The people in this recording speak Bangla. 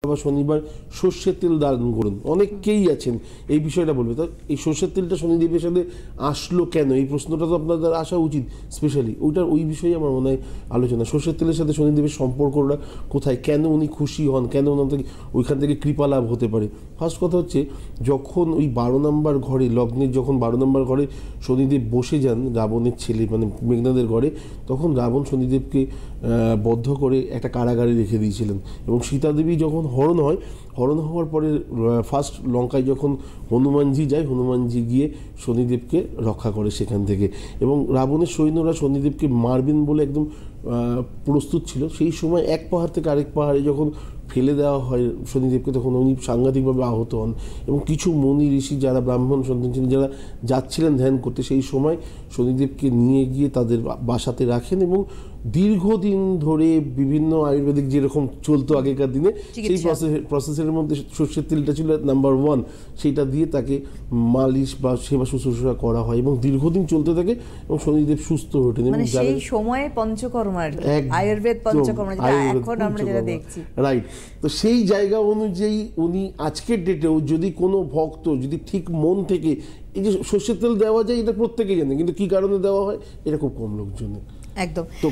বা শনিবার সর্ষের তেল দান করুন, অনেকেই আছেন এই বিষয়টা বলবে। তো এই সর্ষের তেলটা শনিদেবের সাথে আসলো কেন, এই প্রশ্নটা তো আপনাদের আসা উচিত স্পেশালি। ওই বিষয়ে আমার মনে হয় আলোচনা, সর্ষের তেলের সাথে শনিদেবের সম্পর্কটা কোথায়, কেন উনি খুশি হন, কেন ওনার থেকে ওইখান থেকে কৃপা লাভ হতে পারে। ফার্স্ট কথা হচ্ছে, যখন ওই 12 নম্বর ঘরে লগ্নের যখন 12 নম্বর ঘরে শনিদেব বসে যান রাবণের ছেলে মানে মেঘনাদের ঘরে, তখন রাবণ শনিদেবকে বদ্ধ করে একটা কারাগারে রেখে দিয়েছিলেন। এবং সীতাদেবী যখন হরণ হওয়ার পরে ফার্স্ট লঙ্কায় যখন হনুমানজি যায়, হনুমানজি গিয়ে শনিদেবকে রক্ষা করে সেখান থেকে। এবং রাবণের সৈন্যরা শনিদেবকে মারবেন বলে একদম প্রস্তুত ছিল। সেই সময় এক পাহাড় থেকে আরেক পাহাড়ে যখন ফেলে দেওয়া হয় শনিদেবকে, তখন উনি সাংঘাতিকভাবে আহত হন। এবং কিছু মুনি ঋষি যারা ব্রাহ্মণ সন্তান ছিলেন, যারা যাচ্ছিলেন ধ্যান করতে, সেই সময় শনিদেবকে নিয়ে গিয়ে তাদের বাসাতে রাখেন। এবং দীর্ঘদিন ধরে বিভিন্ন আয়ুর্বেদিক যেরকম চলতো আগেকার দিনে, সেই প্রসেসের মধ্যে সর্ষের তেলটা ছিল নাম্বার 1। সেইটা দিয়ে তাকে মালিশ বা সেবা শুশ্রূষা করা হয় এবং দীর্ঘদিন চলতে থাকে এবং শনিদেব সুস্থ হয়ে ওঠেন। মানে সেই সময়ে পঞ্চকর্ম আর কি, আয়ুর্বেদ পঞ্চকর্ম এখন আমরা যেটা দেখছি, রাইট। তো সেই জায়গা অনুযায়ী উনি আজকের ডেটেও যদি কোনো ভক্ত যদি ঠিক মন থেকে, এই যে সর্ষের তেল দেওয়া যায় এটা প্রত্যেকেই জানে, কিন্তু কি কারণে দেওয়া হয় এটা খুব কম লোক জানে। একদম। তো